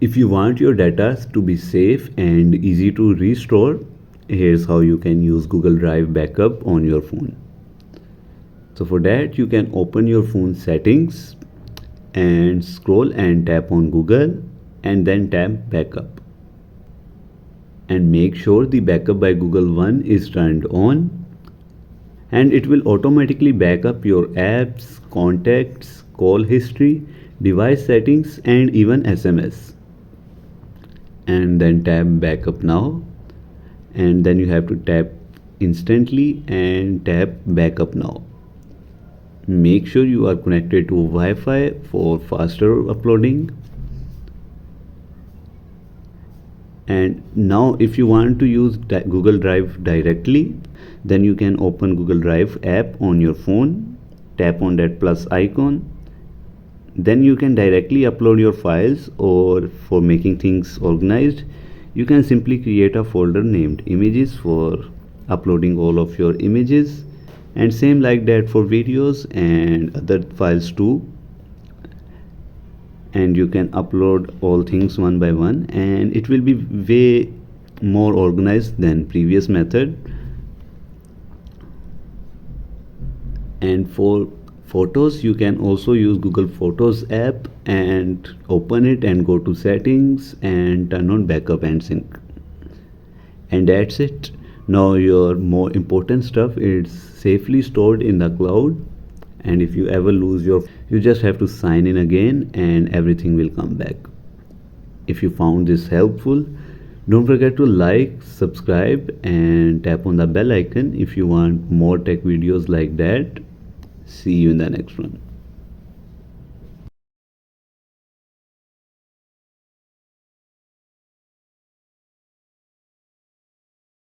If you want your data to be safe and easy to restore, here's how you can use Google Drive backup on your phone. So for that, you can open your phone settings and scroll and tap on Google and then tap backup. And make sure the backup by Google One is turned on, and it will automatically back up your apps, contacts, call history, device settings, and even SMS. And then tap backup now, and then you have to tap instantly and tap backup now. Make sure you are connected to Wi-Fi for faster uploading. And now if you want to use Google Drive directly, then you can open Google Drive app on your phone, tap on that plus icon. Then you can directly upload your files, or for making things organized, you can simply create a folder named images for uploading all of your images, and same like that for videos and other files too. And you can upload all things one by one, and it will be way more organized than previous method. And for photos, you can also use Google Photos app and open it and go to settings and turn on backup and sync. And that's it. Now your more important stuff is safely stored in the cloud, and if you ever lose you just have to sign in again and everything will come back. If you found this helpful, don't forget to like, subscribe, and tap on the bell icon if you want more tech videos like that. See you in the next one.